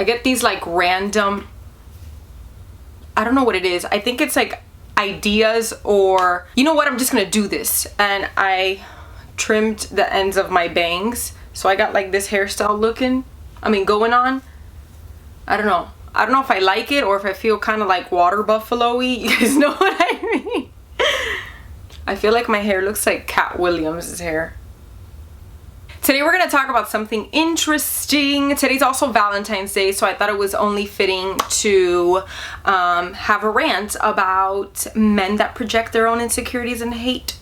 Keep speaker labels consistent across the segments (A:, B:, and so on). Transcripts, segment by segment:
A: I get these like random, I don't know what it is. I think it's like ideas, or you know what, I'm just gonna do this. And I trimmed the ends of my bangs, so I got like this hairstyle going on. I don't know if I like it or if I feel kind of like water buffalo-y. You guys know what I mean? I feel like my hair looks like Cat Williams' hair. Today we're going to talk about something interesting. Today's also Valentine's Day, so I thought it was only fitting to have a rant about men that project their own insecurities and hate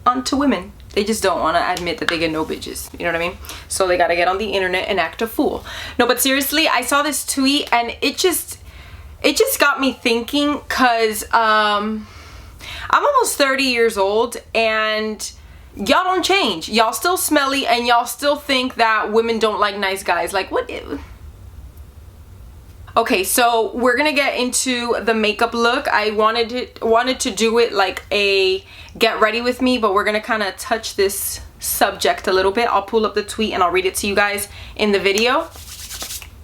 A: onto women. They just don't want to admit that they get no bitches. You know what I mean? So they got to get on the internet and act a fool. No, but seriously, I saw this tweet and it just got me thinking, because I'm almost 30 years old and y'all don't change. Y'all still smelly and y'all still think that women don't like nice guys. Like, what? Okay, so we're gonna get into the makeup look. I wanted to do it like a get ready with me, but we're gonna kind of touch this subject a little bit. I'll pull up the tweet and I'll read it to you guys in the video.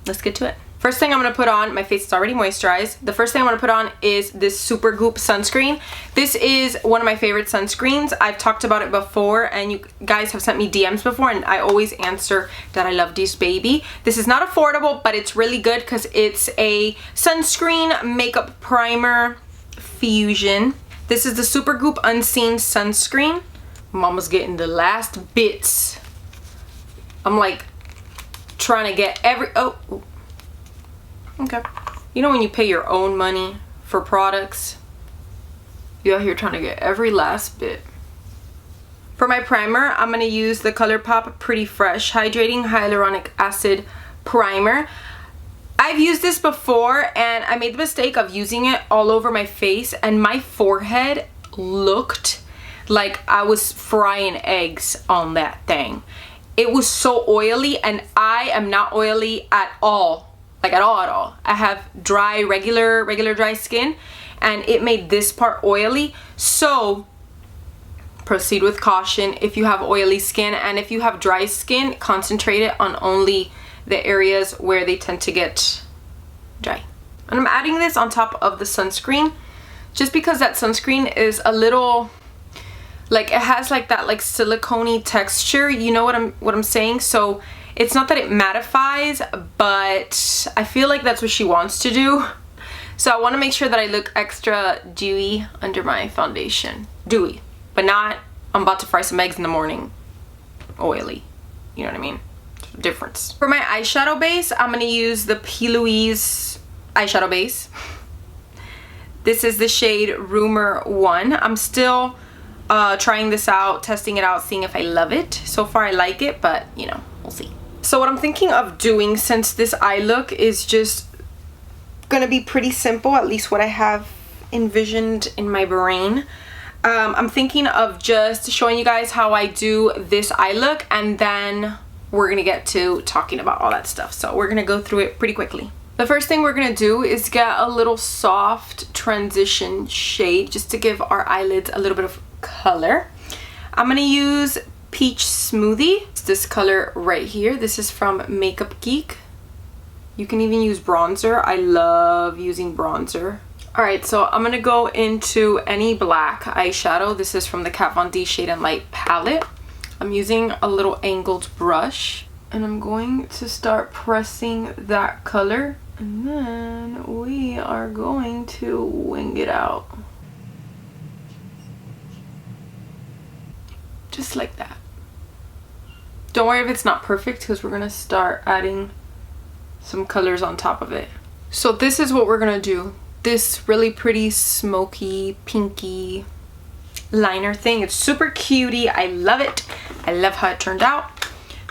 A: Let's get to it. First thing I'm gonna put on, my face is already moisturized. The first thing I'm gonna put on is this Supergoop sunscreen. This is one of my favorite sunscreens. I've talked about it before and you guys have sent me DMs before and I always answer that I love this baby. This is not affordable, but it's really good because it's a sunscreen makeup primer fusion. This is the Supergoop Unseen Sunscreen. Mama's getting the last bits. I'm like trying to get okay. You know when you pay your own money for products? You're out here trying to get every last bit. For my primer, I'm going to use the ColourPop Pretty Fresh Hydrating Hyaluronic Acid Primer. I've used this before and I made the mistake of using it all over my face and my forehead looked like I was frying eggs on that thing. It was so oily and I am not oily at all. Like at all. I have dry, regular dry skin and it made this part oily. So proceed with caution if you have oily skin, and if you have dry skin, concentrate it on only the areas where they tend to get dry. And I'm adding this on top of the sunscreen just because that sunscreen is a little, like it has like that like silicone-y texture, you know what I'm saying? So it's not that it mattifies, but I feel like that's what she wants to do. So I want to make sure that I look extra dewy under my foundation. Dewy, but not I'm about to fry some eggs in the morning oily. You know what I mean? There's a difference. For my eyeshadow base, I'm going to use the Louise eyeshadow base. This is the shade Rumor 1. I'm still trying this out, testing it out, seeing if I love it. So far I like it, but you know, we'll see. So what I'm thinking of doing, since this eye look is just gonna be pretty simple, at least what I have envisioned in my brain, I'm thinking of just showing you guys how I do this eye look, and then we're gonna get to talking about all that stuff. So we're gonna go through it pretty quickly. The first thing we're gonna do is get a little soft transition shade just to give our eyelids a little bit of color. I'm gonna use Peach Smoothie. It's this color right here. This is from Makeup Geek. You can even use bronzer. I love using bronzer. Alright, so I'm gonna go into any black eyeshadow. This is from the Kat Von D Shade and Light palette. I'm using a little angled brush and I'm going to start pressing that color, and then we are going to wing it out. Just like that. Don't worry if it's not perfect because we're gonna start adding some colors on top of it. So this is what we're gonna do. This really pretty smoky, pinky liner thing. It's super cutie. I love it. I love how it turned out.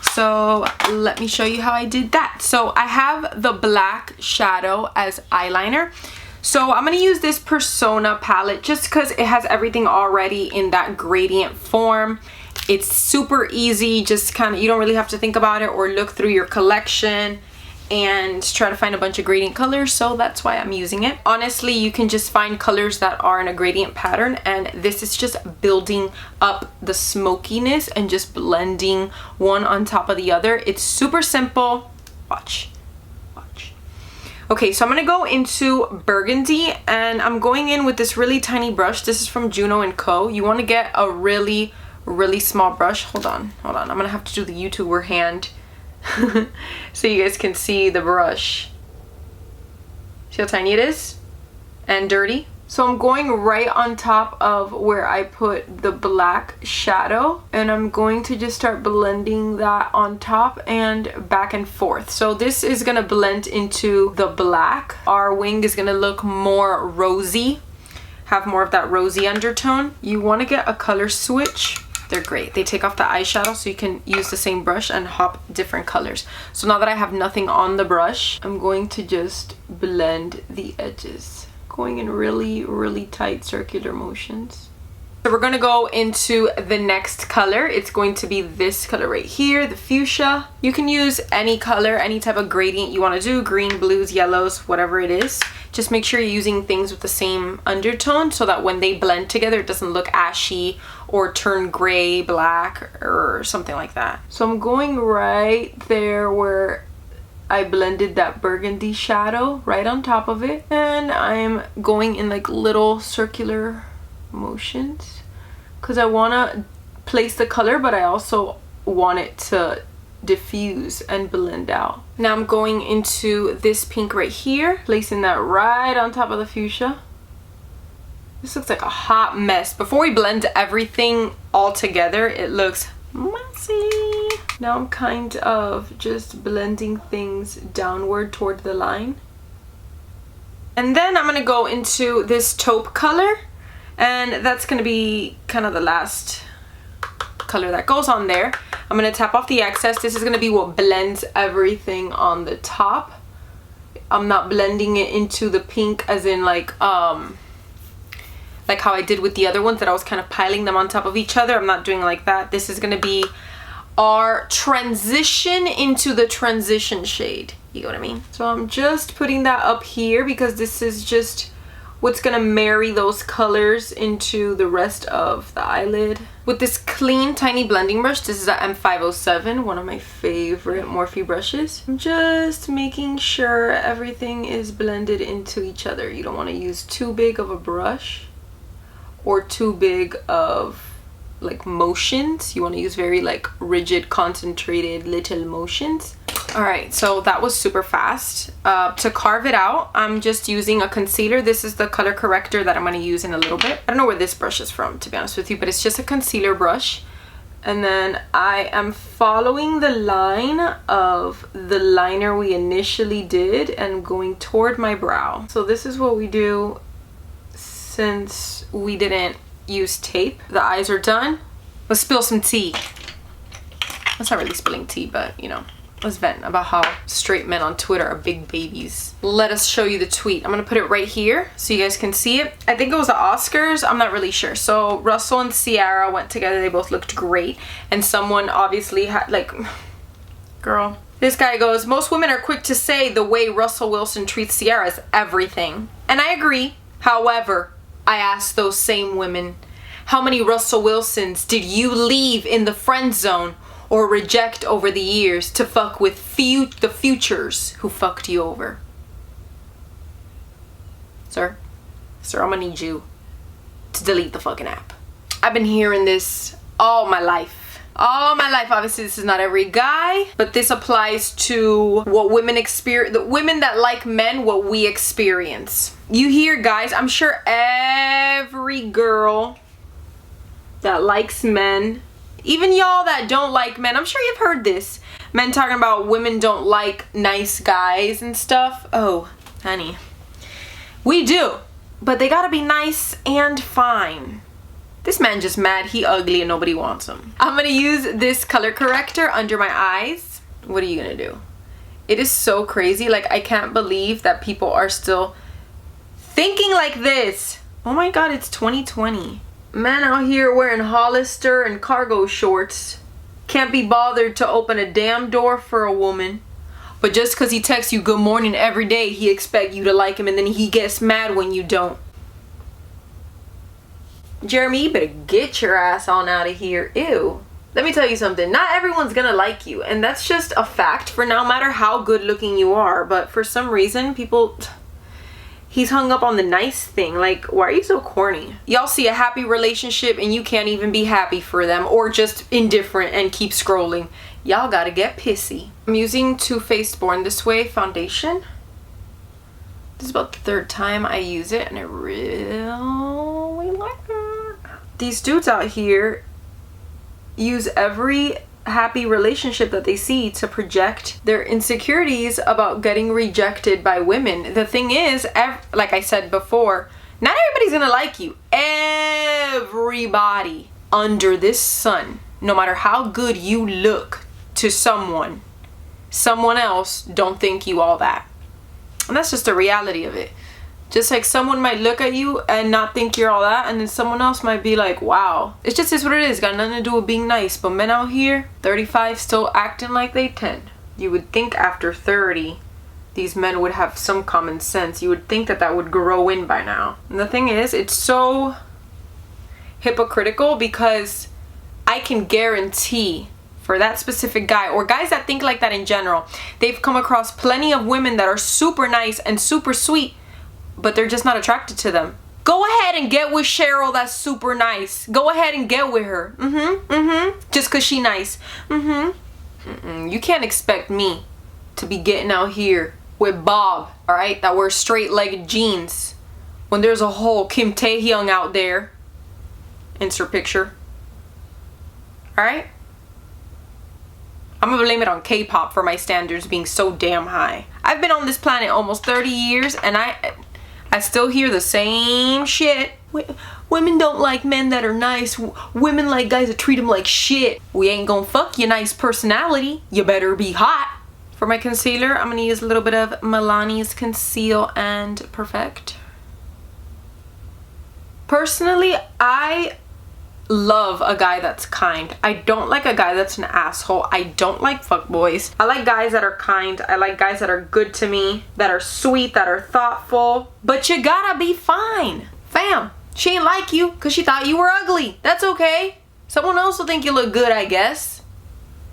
A: So let me show you how I did that. So I have the black shadow as eyeliner. So I'm going to use this Persona palette just because it has everything already in that gradient form. It's super easy, just kind of, you don't really have to think about it or look through your collection and try to find a bunch of gradient colors, so that's why I'm using it. Honestly, you can just find colors that are in a gradient pattern, and this is just building up the smokiness and just blending one on top of the other. It's super simple. Watch. Okay, so I'm gonna go into burgundy, and I'm going in with this really tiny brush. This is from Juno & Co. You wanna get a really small brush. Hold on. I'm gonna have to do the YouTuber hand so you guys can see the brush. See how tiny it is? And dirty. So I'm going right on top of where I put the black shadow, and I'm going to just start blending that on top and back and forth. So this is gonna blend into the black. Our wing is gonna look more rosy, have more of that rosy undertone. You wanna get a color switch. They're great. They take off the eyeshadow so you can use the same brush and hop different colors. So now that I have nothing on the brush, I'm going to just blend the edges, going in really tight circular motions. So we're gonna go into the next color. It's going to be this color right here, the fuchsia. You can use any color, any type of gradient you want to do, green, blues, yellows, whatever it is. Just make sure you're using things with the same undertone so that when they blend together, it doesn't look ashy or turn gray, black, or something like that. So I'm going right there where I blended that burgundy shadow right on top of it, and I'm going in like little circular motions because I want to place the color, but I also want it to diffuse and blend out. Now I'm going into this pink right here, placing that right on top of the fuchsia. This looks like a hot mess. Before we blend everything all together, it looks messy. Now I'm kind of just blending things downward toward the line. And then I'm gonna go into this taupe color, and that's gonna be kind of the last color that goes on there. I'm gonna tap off the excess. This is gonna be what blends everything on the top. I'm not blending it into the pink as in like how I did with the other ones that I was kind of piling them on top of each other. I'm not doing like that. This is gonna be our transition into the transition shade. You know what I mean? So I'm just putting that up here because this is just what's gonna marry those colors into the rest of the eyelid. With this clean tiny blending brush, this is a M507, one of my favorite Morphe brushes. I'm just making sure everything is blended into each other. You don't want to use too big of a brush or too big of like motions. You want to use very like rigid, concentrated little motions. All right, so that was super fast. To carve it out, I'm just using a concealer. This is the color corrector that I'm going to use in a little bit. I don't know where this brush is from, to be honest with you, but it's just a concealer brush. And then I am following the line of the liner we initially did and going toward my brow. So this is what we do since we didn't use tape. The eyes are done. Let's spill some tea. That's not really spilling tea, but you know. Let's vent about how straight men on Twitter are big babies. Let us show you the tweet. I'm gonna put it right here so you guys can see it. I think it was the Oscars, I'm not really sure. So Russell and Ciara went together, they both looked great. And someone obviously had like, girl. This guy goes, most women are quick to say the way Russell Wilson treats Ciara is everything. And I agree. However, I asked those same women, how many Russell Wilsons did you leave in the friend zone or reject over the years to fuck with the futures who fucked you over? Sir, I'm gonna need you to delete the fucking app. I've been hearing this all my life. All my life. Obviously, this is not every guy, but this applies to what women experience, the women that like men, what we experience. You hear guys, I'm sure every girl that likes men, even y'all that don't like men, I'm sure you've heard this. Men talking about women don't like nice guys and stuff. Oh, honey. We do. But they gotta be nice and fine. This man just mad he ugly and nobody wants him. I'm gonna use this color corrector under my eyes. What are you gonna do? It is so crazy. Like, I can't believe that people are still thinking like this. Oh my God, it's 2020. Men out here wearing Hollister and cargo shorts can't be bothered to open a damn door for a woman. But just because he texts you good morning every day, he expect you to like him, and then he gets mad when you don't. Jeremy, you better get your ass on out of here. Ew. Let me tell you something, not everyone's gonna like you, and that's just a fact for no matter how good looking you are. But for some reason, people, he's hung up on the nice thing. Like, why are you so corny? Y'all see a happy relationship and you can't even be happy for them, or just indifferent and keep scrolling. Y'all gotta get pissy. I'm using Too Faced Born This Way foundation. This is about the 3rd time I use it, and I really like it. These dudes out here use every happy relationship that they see to project their insecurities about getting rejected by women. The thing is, like I said before, not everybody's gonna like you. Everybody under this sun, no matter how good you look to someone else don't think you all that. And that's just the reality of it. Just like someone might look at you and not think you're all that, and then someone else might be like, wow. It just is what it is. Got nothing to do with being nice. But men out here, 35, still acting like they 10. You would think after 30, these men would have some common sense. You would think that that would grow in by now. And the thing is, it's so hypocritical, because I can guarantee for that specific guy, or guys that think like that in general, they've come across plenty of women that are super nice and super sweet, but they're just not attracted to them. Go ahead and get with Cheryl that's super nice. Go ahead and get with her. Just because she nice. You can't expect me to be getting out here with Bob, alright, that wears straight-legged jeans, when there's a whole Kim Taehyung out there. Insert picture. Alright? I'm gonna blame it on K-pop for my standards being so damn high. I've been on this planet almost 30 years, and I still hear the same shit. Women don't like men that are nice. Women like guys that treat them like shit. We ain't gonna fuck your nice personality. You better be hot. For my concealer, I'm gonna use a little bit of Milani's Conceal and Perfect. Personally, I love a guy that's kind. I don't like a guy that's an asshole. I don't like fuckboys. I like guys that are kind. I like guys that are good to me, that are sweet, that are thoughtful. But you gotta be fine. Fam, she ain't like you because she thought you were ugly. That's okay. Someone else will think you look good, I guess.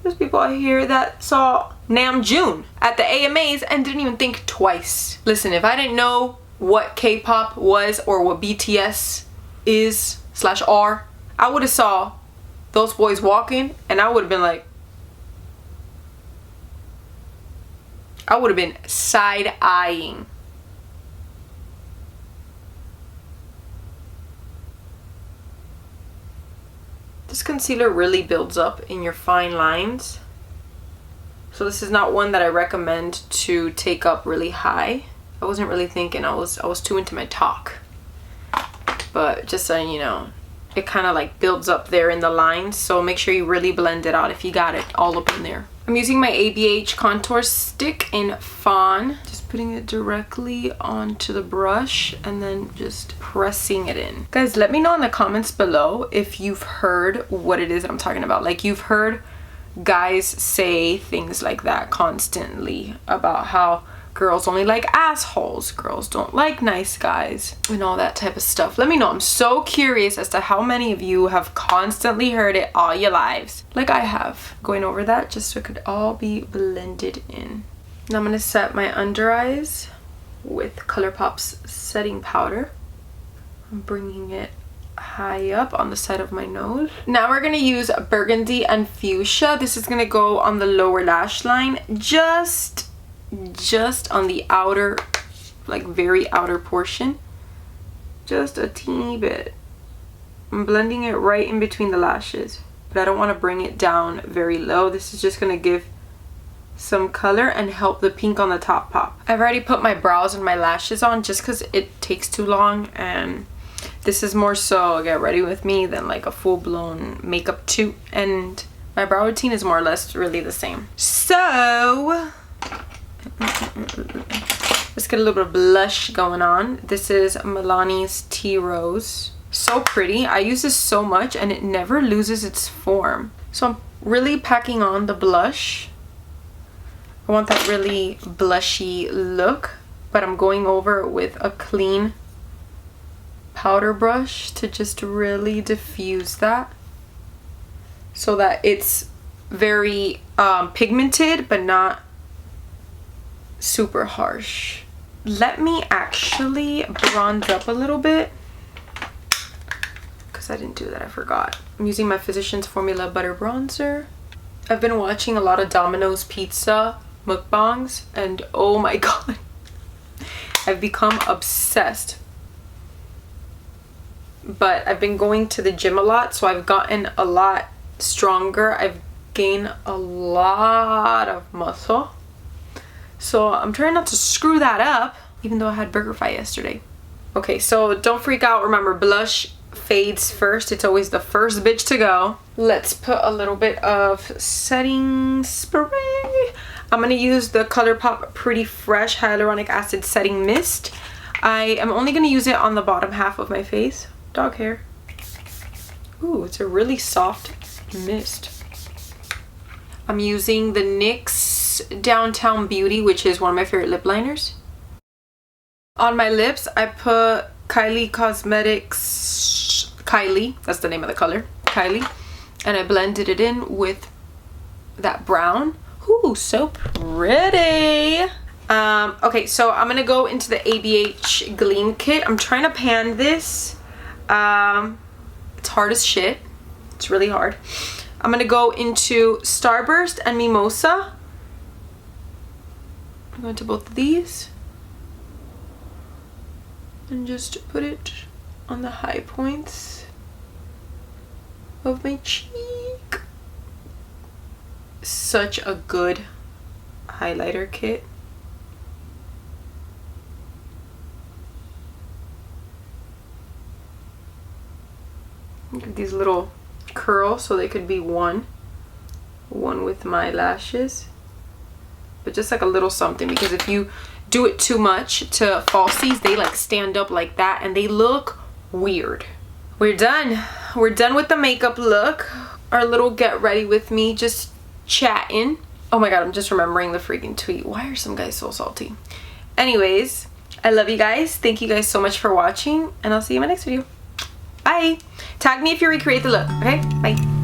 A: There's people out here that saw Namjoon at the AMAs and didn't even think twice. Listen, if I didn't know what K-pop was or what BTS is / are, I would have saw those boys walking and I would have been like, I would have been side-eyeing. This concealer really builds up in your fine lines. So this is not one that I recommend to take up really high. I wasn't really thinking, I was too into my talk. But just so you know, it kind of like builds up there in the lines, so make sure you really blend it out if you got it all up in there. I'm using my ABH contour stick in Fawn, just putting it directly onto the brush and then just pressing it in. Guys, let me know in the comments below if you've heard what it is I'm talking about. Like, you've heard guys say things like that constantly about how girls only like assholes, girls don't like nice guys, and all that type of stuff. Let me know. I'm so curious as to how many of you have constantly heard it all your lives, like I have. Going over that just so it could all be blended in. Now I'm going to set my under eyes with ColourPop's setting powder. I'm bringing it high up on the side of my nose. Now we're going to use burgundy and fuchsia. This is going to go on the lower lash line, just on the outer, like very outer portion, just a teeny bit. I'm blending it right in between the lashes, but I don't want to bring it down very low. This is just going to give some color and help the pink on the top pop. I've already put my brows and my lashes on just because it takes too long, and this is more so get ready with me than like a full-blown makeup toot, and my brow routine is more or less really the same. So let's get a little bit of blush going on. This is Milani's Tea Rose. So pretty. I use this so much and it never loses its form. So I'm really packing on the blush. I want that really blushy look, but I'm going over it with a clean powder brush to just really diffuse that. so that it's very pigmented but not super harsh. Let me actually bronze up a little bit because I didn't do that, I forgot. I'm using my Physicians Formula Butter Bronzer. I've been watching a lot of Domino's Pizza mukbangs and oh my god, I've become obsessed. But I've been going to the gym a lot, so I've gotten a lot stronger. I've gained a lot of muscle. So I'm trying not to screw that up, even though I had burger fight yesterday. Okay, so don't freak out. Remember, blush fades first. It's always the first bitch to go. Let's put a little bit of setting spray. I'm gonna use the ColourPop Pretty Fresh Hyaluronic Acid Setting Mist. I am only gonna use it on the bottom half of my face. Dog hair. Ooh, it's a really soft mist. I'm using the NYX Downtown Beauty, which is one of my favorite lip liners. On my lips, I put Kylie Cosmetics, Kylie, that's the name of the color, Kylie. And I blended it in with that brown. Ooh, so pretty. Okay, so I'm gonna go into the ABH Gleam kit. I'm trying to pan this. It's hard as shit. It's really hard. I'm gonna go into Starburst and Mimosa. I'm going to both of these and just put it on the high points of my cheek. Such a good highlighter kit. Get these little curls so they could be one with my lashes, but just like a little something, because if you do it too much to falsies, they like stand up like that and they look weird. We're done with the makeup look. Our little get ready with me, just chatting. Oh my god, I'm just remembering the freaking tweet. Why are some guys so salty? Anyways, I love you guys. Thank you guys so much for watching, and I'll see you in my next video. Bye. Tag me if you recreate the look, okay? Bye.